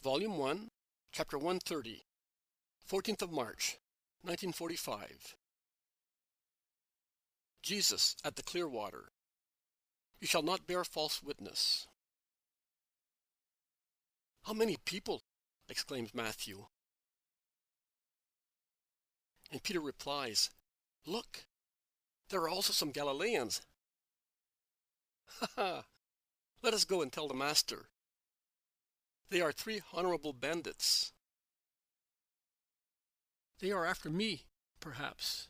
Volume 1, Chapter 130, 14th of March, 1945. Jesus at the Clearwater. You shall not bear false witness. How many people? Exclaims Matthew. And Peter replies, Look, there are also some Galileans. Ha ha! Let us go and tell the master. They are 3 honorable bandits. They are after me, perhaps.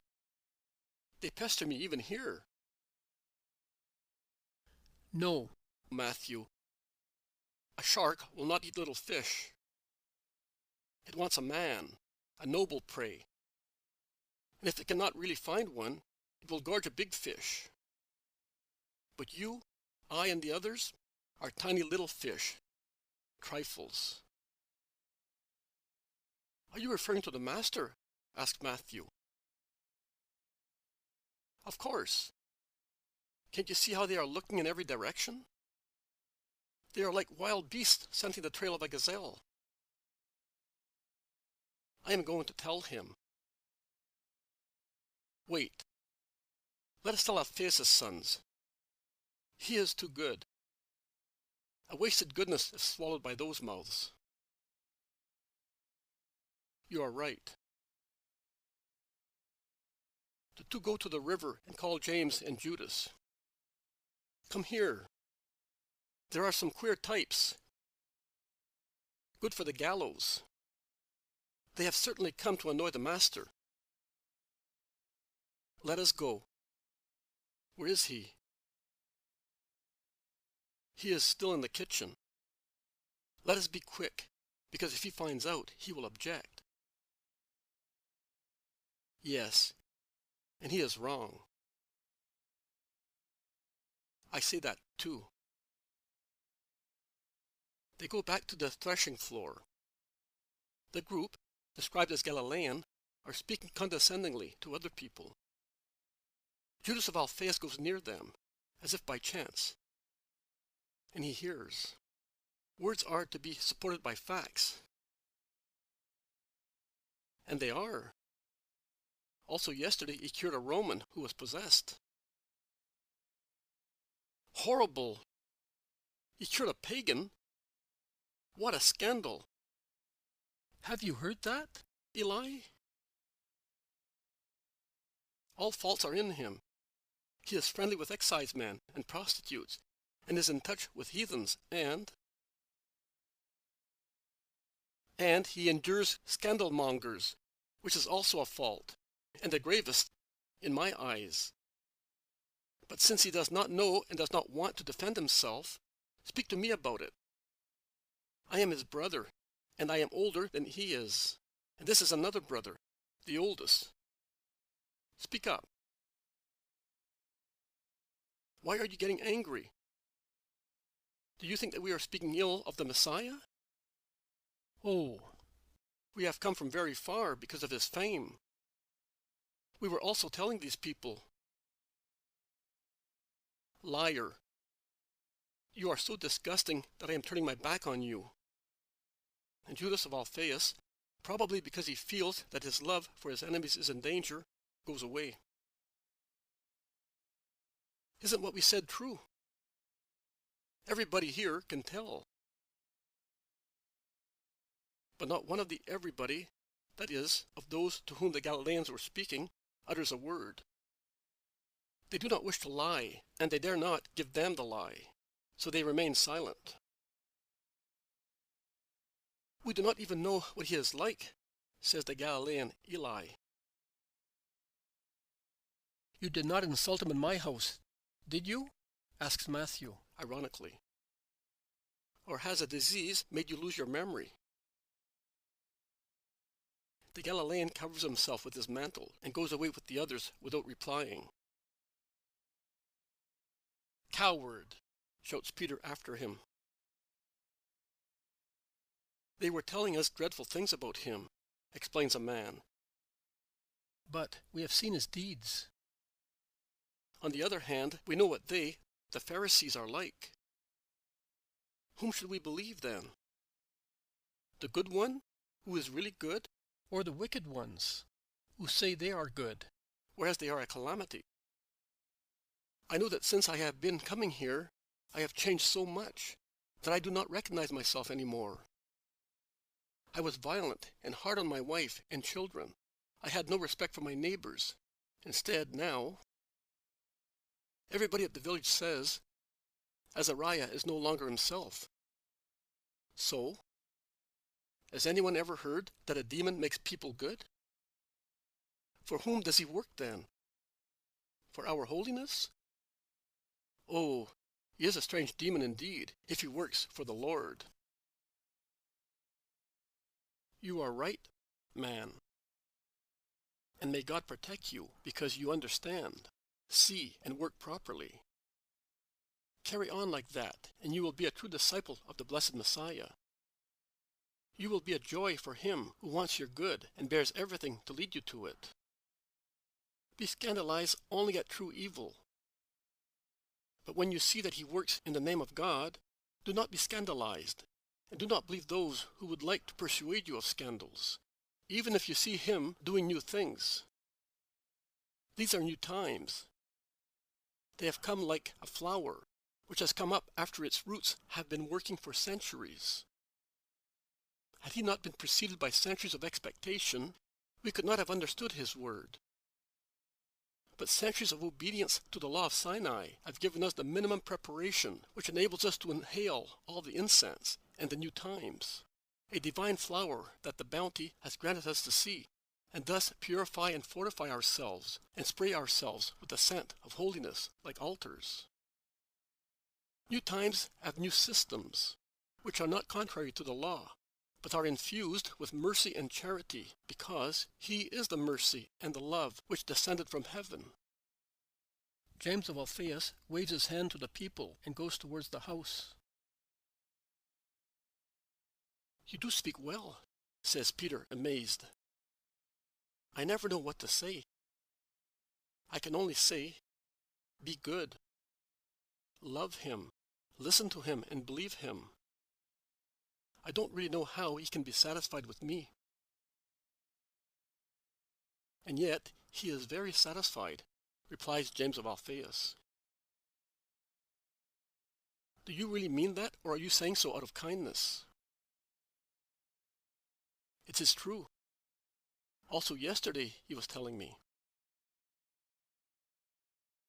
They pester me even here. No, Matthew. A shark will not eat little fish. It wants a man, a noble prey. And if it cannot really find one, it will gorge a big fish. But you, I, and the others are tiny little fish, trifles. Are you referring to the master? Asked Matthew. Of course. Can't you see how they are looking in every direction? They are like wild beasts scenting the trail of a gazelle. I am going to tell him. Wait. Let us tell Alphaeus' sons. He is too good. A wasted goodness is swallowed by those mouths. You are right. The 2 go to the river and call James and Judas. Come here. There are some queer types. Good for the gallows. They have certainly come to annoy the master. Let us go. Where is he? He is still in the kitchen. Let us be quick, because if he finds out, he will object. Yes, and he is wrong. I say that too. They go back to the threshing floor. The group, described as Galilean, are speaking condescendingly to other people. Judas of Alphaeus goes near them, as if by chance, and he hears. Words are to be supported by facts. And they are. Also yesterday he cured a Roman who was possessed. Horrible! He cured a pagan? What a scandal! Have you heard that, Eli? All faults are in him. He is friendly with excisemen and prostitutes, and is in touch with heathens, and he endures scandalmongers, which is also a fault, and the gravest, in my eyes. But since he does not know and does not want to defend himself, speak to me about it. I am his brother, and I am older than he is, and this is another brother, the oldest. Speak up. Why are you getting angry? Do you think that we are speaking ill of the Messiah? Oh, we have come from very far because of his fame. We were also telling these people. Liar. You are so disgusting that I am turning my back on you. And Judas of Alphaeus, probably because he feels that his love for his enemies is in danger, goes away. Isn't what we said true? Everybody here can tell. But not one of the everybody, that is, of those to whom the Galileans were speaking, utters a word. They do not wish to lie, and they dare not give them the lie, so they remain silent. We do not even know what he is like, says the Galilean Eli. You did not insult him in my house, did you? Asks Matthew, ironically. Or has a disease made you lose your memory? The Galilean covers himself with his mantle and goes away with the others without replying. Coward! Shouts Peter after him. They were telling us dreadful things about him, explains a man. But we have seen his deeds. On the other hand, we know what they, the Pharisees, are like. Whom should we believe then? The good one, who is really good, or the wicked ones, who say they are good, whereas they are a calamity? I know that since I have been coming here, I have changed so much that I do not recognize myself anymore. I was violent and hard on my wife and children. I had no respect for my neighbors. Instead, now, everybody at the village says Azariah is no longer himself. So, has anyone ever heard that a demon makes people good? For whom does he work then? For our holiness? Oh, he is a strange demon indeed, if he works for the Lord. You are right, man. And may God protect you because you understand, see, and work properly. Carry on like that, and you will be a true disciple of the blessed Messiah. You will be a joy for him who wants your good and bears everything to lead you to it. Be scandalized only at true evil. But when you see that he works in the name of God, do not be scandalized, and do not believe those who would like to persuade you of scandals, even if you see him doing new things. These are new times. They have come like a flower, which has come up after its roots have been working for centuries. Had he not been preceded by centuries of expectation, we could not have understood his word. But centuries of obedience to the law of Sinai have given us the minimum preparation which enables us to inhale all the incense and the new times, a divine flower that the bounty has granted us to see, and thus purify and fortify ourselves and spray ourselves with the scent of holiness like altars. New times have new systems, which are not contrary to the law, but are infused with mercy and charity, because he is the mercy and the love which descended from heaven. James of Alphaeus waves his hand to the people and goes towards the house. You do speak well, says Peter, amazed. I never know what to say. I can only say, be good. Love him, listen to him, and believe him. I don't really know how he can be satisfied with me. And yet, he is very satisfied, replies James of Alphaeus. Do you really mean that, or are you saying so out of kindness? It is true. Also yesterday he was telling me.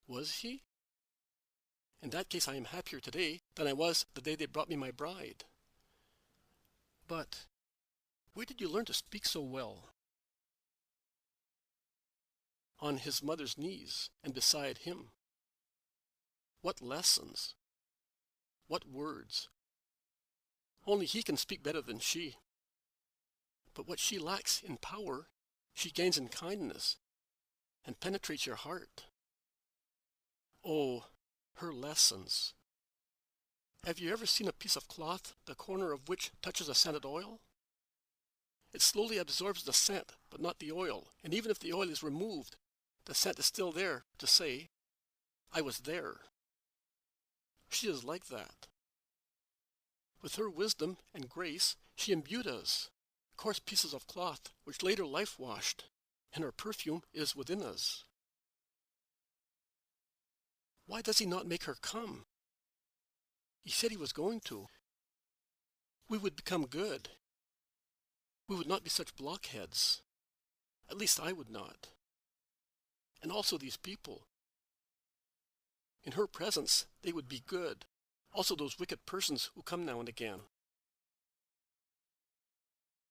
Was he? In that case I am happier today than I was the day they brought me my bride. But where did you learn to speak so well? On his mother's knees and beside him. What lessons! What words! Only he can speak better than she. But what she lacks in power, she gains in kindness and penetrates your heart. Oh, her lessons! Have you ever seen a piece of cloth, the corner of which touches a scented oil? It slowly absorbs the scent, but not the oil, and even if the oil is removed, the scent is still there to say, I was there. She is like that. With her wisdom and grace, she imbued us, coarse pieces of cloth, which later life washed, and her perfume is within us. Why does he not make her come? He said he was going to. We would become good. We would not be such blockheads. At least I would not. And also these people. In her presence, they would be good. Also those wicked persons who come now and again.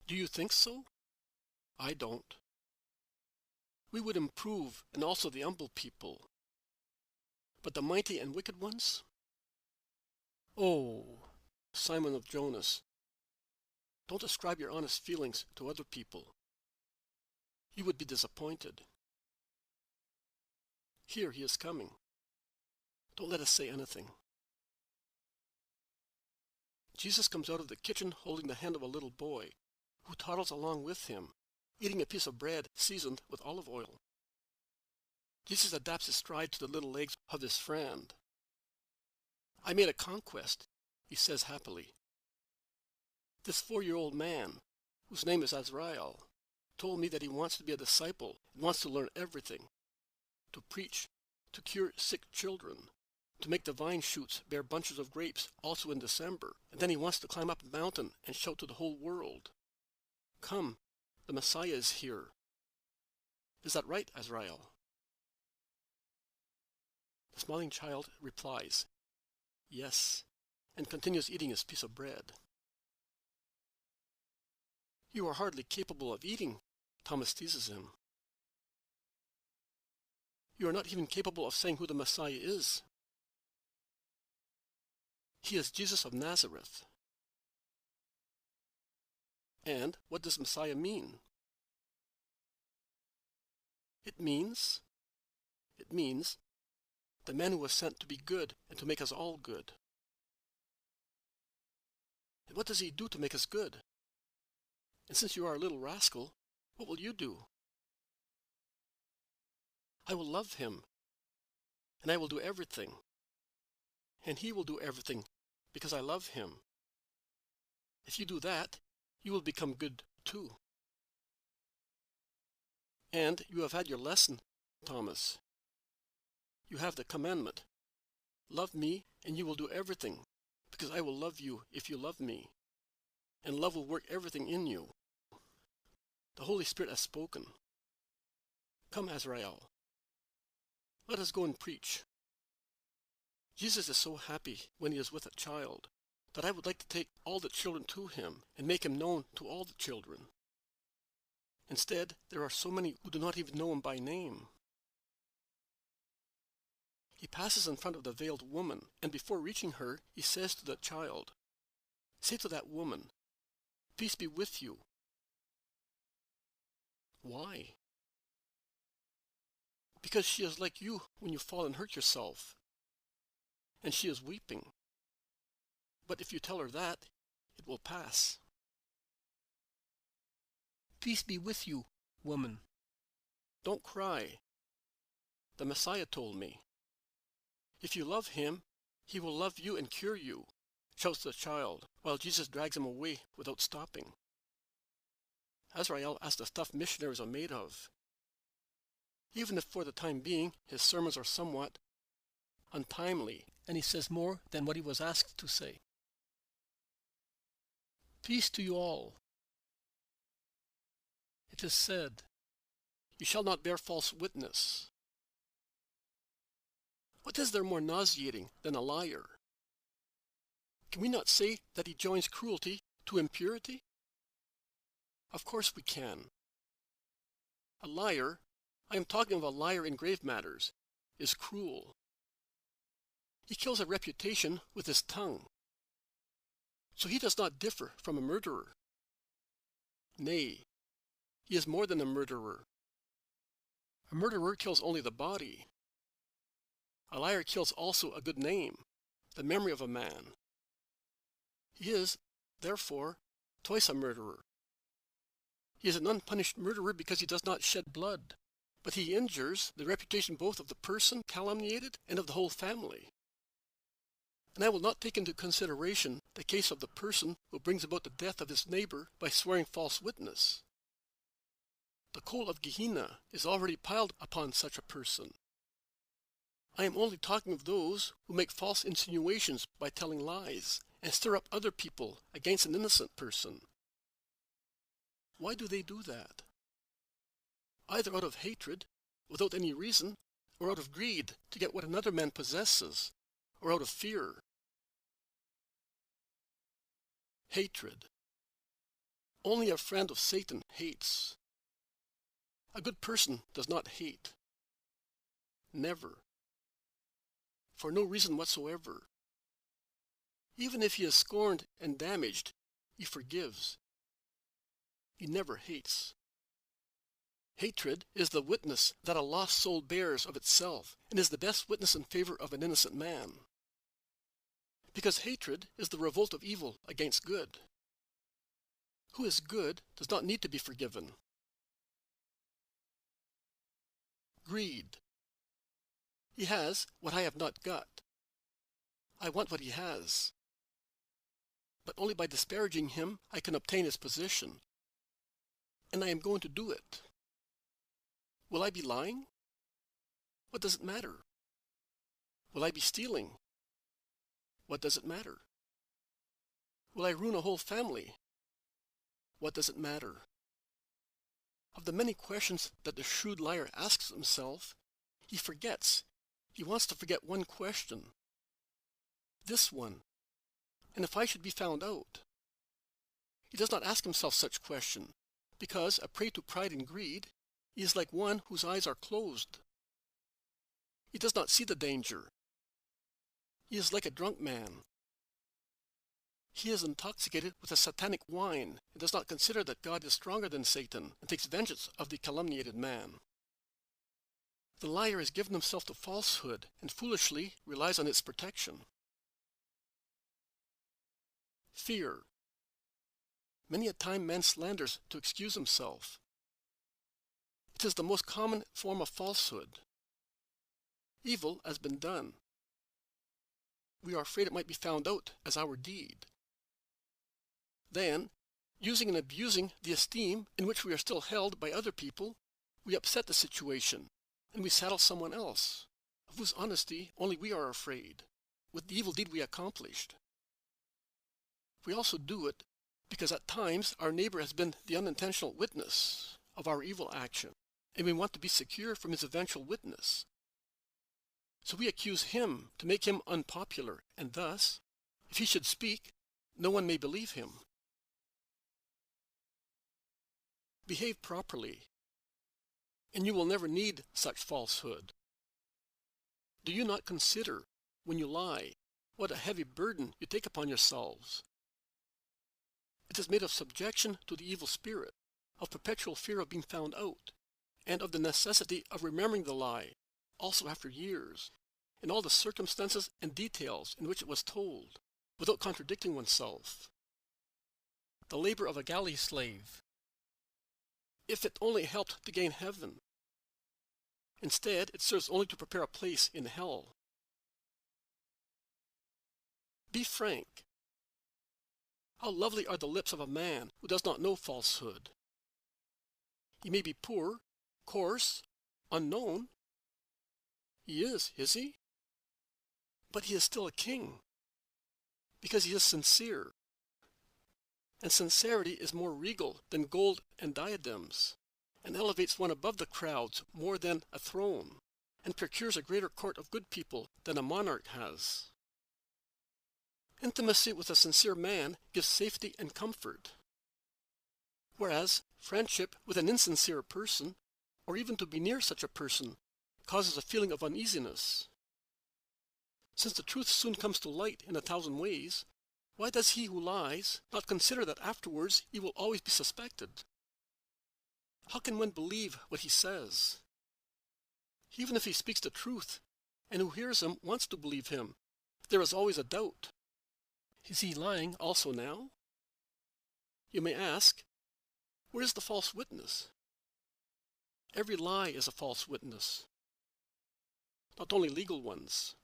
Do you think so? I don't. We would improve, and also the humble people. But the mighty and wicked ones? Oh, Simon of Jonas, don't ascribe your honest feelings to other people. You would be disappointed. Here he is coming. Don't let us say anything. Jesus comes out of the kitchen holding the hand of a little boy, who toddles along with him, eating a piece of bread seasoned with olive oil. Jesus adapts his stride to the little legs of his friend. I made a conquest, he says happily. This 4-year-old man, whose name is Azrael, told me that he wants to be a disciple and wants to learn everything, to preach, to cure sick children, to make the vine shoots bear bunches of grapes also in December, and then he wants to climb up a mountain and shout to the whole world, "Come, the Messiah is here." Is that right, Azrael? The smiling child replies, "Yes," and continues eating his piece of bread. "You are hardly capable of eating," Thomas teases him. "You are not even capable of saying who the Messiah is." "He is Jesus of Nazareth." "And what does Messiah mean?" It means the man who was sent to be good and to make us all good." "And what does he do to make us good? And since you are a little rascal, what will you do?" "I will love him, and I will do everything, and he will do everything because I love him. If you do that, you will become good too." "And you have had your lesson, Thomas. You have the commandment, 'Love me, and you will do everything, because I will love you if you love me, and love will work everything in you.' The Holy Spirit has spoken. Come, Azrael. Let us go and preach. Jesus is so happy when he is with a child that I would like to take all the children to him and make him known to all the children. Instead, there are so many who do not even know him by name." He passes in front of the veiled woman, and before reaching her, he says to the child, "Say to that woman, 'Peace be with you.'" "Why?" "Because she is like you when you fall and hurt yourself, and she is weeping. But if you tell her that, it will pass." "Peace be with you, woman." "Don't cry. The Messiah told me. If you love him, he will love you and cure you," shouts the child, while Jesus drags him away without stopping. Azrael asks the stuff missionaries are made of. Even if for the time being his sermons are somewhat untimely, And he says more than what he was asked to say. "Peace to you all. It is said, 'You shall not bear false witness.' What is there more nauseating than a liar? Can we not say that he joins cruelty to impurity? Of course we can. A liar, I am talking of a liar in grave matters, is cruel. He kills a reputation with his tongue. So he does not differ from a murderer. Nay, he is more than a murderer. A murderer kills only the body. A liar kills also a good name, the memory of a man. He is, therefore, twice a murderer. He is an unpunished murderer because he does not shed blood, but he injures the reputation both of the person calumniated and of the whole family. And I will not take into consideration the case of the person who brings about the death of his neighbor by swearing false witness. The coal of Gehenna is already piled upon such a person. I am only talking of those who make false insinuations by telling lies and stir up other people against an innocent person. Why do they do that? Either out of hatred, without any reason, or out of greed to get what another man possesses, or out of fear. Hatred. Only a friend of Satan hates. A good person does not hate. Never. For no reason whatsoever. Even if he is scorned and damaged, he forgives. He never hates. Hatred is the witness that a lost soul bears of itself, and is the best witness in favor of an innocent man. Because hatred is the revolt of evil against good. Who is good does not need to be forgiven. Greed. He has what I have not got. I want what he has. but only by disparaging him I can obtain his position. And I am going to do it. Will I be lying? What does it matter? Will I be stealing? What does it matter? Will I ruin a whole family? What does it matter? Of the many questions that the shrewd liar asks himself, he forgets. He wants to forget one question. This one. And if I should be found out? He does not ask himself such question, because, a prey to pride and greed, he is like one whose eyes are closed. He does not see the danger. He is like a drunk man. He is intoxicated with a satanic wine and does not consider that God is stronger than Satan and takes vengeance of the calumniated man. The liar has given himself to falsehood and foolishly relies on its protection. Fear. Many a time man slanders to excuse himself. It is the most common form of falsehood. Evil has been done. We are afraid it might be found out as our deed. Then, using and abusing the esteem in which we are still held by other people, we upset the situation, and we saddle someone else, of whose honesty only we are afraid, with the evil deed we accomplished. We also do it because at times our neighbor has been the unintentional witness of our evil action, and we want to be secure from his eventual witness. So we accuse him to make him unpopular, and thus, if he should speak, no one may believe him. Behave properly, and you will never need such falsehood. Do you not consider, when you lie, what a heavy burden you take upon yourselves? It is made of subjection to the evil spirit, of perpetual fear of being found out, and of the necessity of remembering the lie, also after years, in all the circumstances and details in which it was told, without contradicting oneself. The labor of a galley slave. If it only helped to gain heaven. Instead, it serves only to prepare a place in hell. Be frank. How lovely are the lips of a man who does not know falsehood. He may be poor, coarse, unknown. He is he? But he is still a king, because he is sincere. And sincerity is more regal than gold and diadems, and elevates one above the crowds more than a throne, and procures a greater court of good people than a monarch has. Intimacy with a sincere man gives safety and comfort, whereas friendship with an insincere person, or even to be near such a person, causes a feeling of uneasiness. Since the truth soon comes to light in 1,000 ways, why does he who lies not consider that afterwards he will always be suspected? How can one believe what he says? Even if he speaks the truth, and who hears him wants to believe him, there is always a doubt. Is he lying also now? You may ask, where is the false witness? Every lie is a false witness, not only legal ones.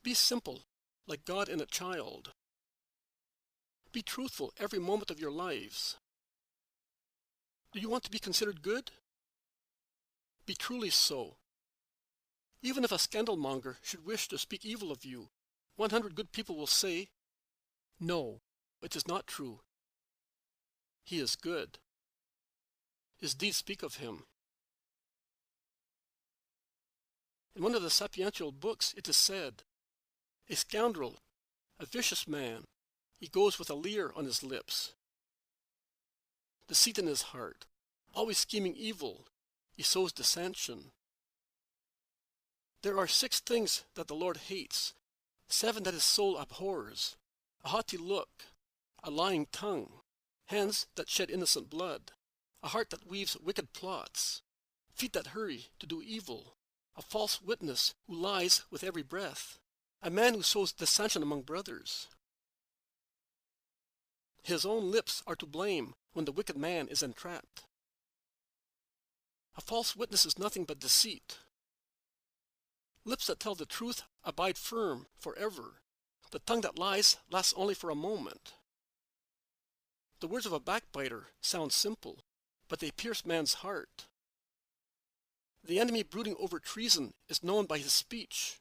Be simple, like God and a child. Be truthful every moment of your lives. Do you want to be considered good? Be truly so. Even if a scandalmonger should wish to speak evil of you, 100 good people will say, "No, it is not true. He is good. His deeds speak of him." In one of the sapiential books it is said, "A scoundrel, a vicious man, he goes with a leer on his lips. Deceit in his heart, always scheming evil, he sows dissension." There are 6 things that the Lord hates, 7 that his soul abhors: a haughty look, a lying tongue, hands that shed innocent blood, a heart that weaves wicked plots, feet that hurry to do evil, a false witness who lies with every breath, a man who sows dissension among brothers. His own lips are to blame when the wicked man is entrapped. A false witness is nothing but deceit. Lips that tell the truth abide firm forever, The tongue that lies lasts only for a moment. The words of a backbiter sound simple, but they pierce man's heart. The enemy brooding over treason is known by his speech.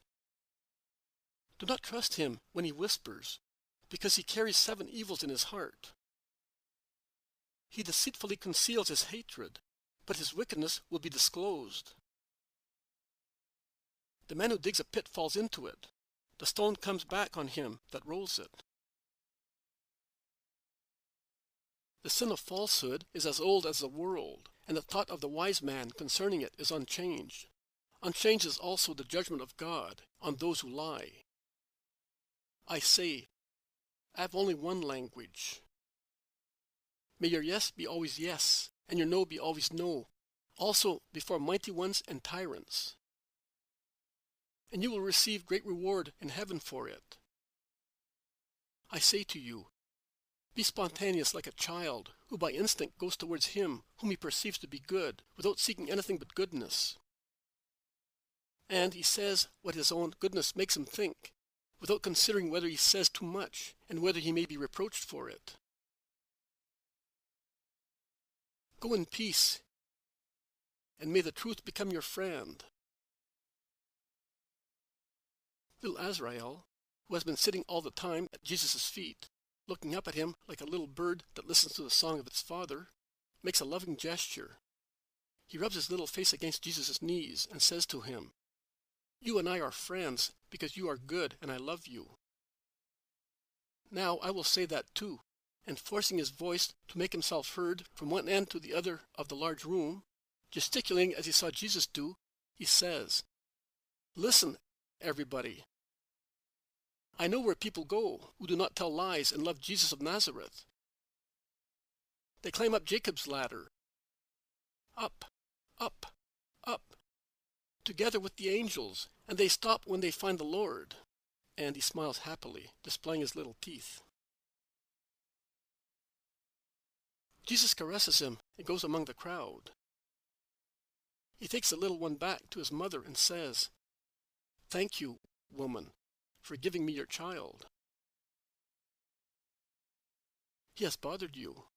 Do not trust him when he whispers, because he carries 7 evils in his heart. He deceitfully conceals his hatred, but his wickedness will be disclosed. The man who digs a pit falls into it. The stone comes back on him that rolls it. The sin of falsehood is as old as the world, and the thought of the wise man concerning it is unchanged. Unchanged is also the judgment of God on those who lie. I say, I have only one language. May your yes be always yes, and your no be always no, also before mighty ones and tyrants. And you will receive great reward in heaven for it. I say to you, be spontaneous like a child, who by instinct goes towards him whom he perceives to be good, without seeking anything but goodness. And he says what his own goodness makes him think, without considering whether he says too much, and whether he may be reproached for it. Go in peace, and may the truth become your friend. Little Azrael, who has been sitting all the time at Jesus' feet, looking up at him like a little bird that listens to the song of its father, makes a loving gesture. He rubs his little face against Jesus' knees and says to him, "You and I are friends because you are good and I love you." Now I will say that too, and forcing his voice to make himself heard from one end to the other of the large room, gesticulating as he saw Jesus do, he says, "Listen, everybody. I know where people go who do not tell lies and love Jesus of Nazareth. They climb up Jacob's ladder, up, up, up, together with the angels, and they stop when they find the Lord." And he smiles happily, displaying his little teeth. Jesus caresses him and goes among the crowd. He takes the little one back to his mother and says, "Thank you, woman, for giving me your child. He has bothered you."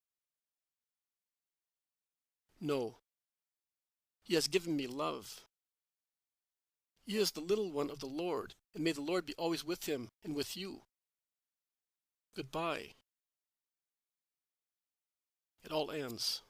"No. He has given me love. He is the little one of the Lord, and may the Lord be always with him and with you. Goodbye." It all ends.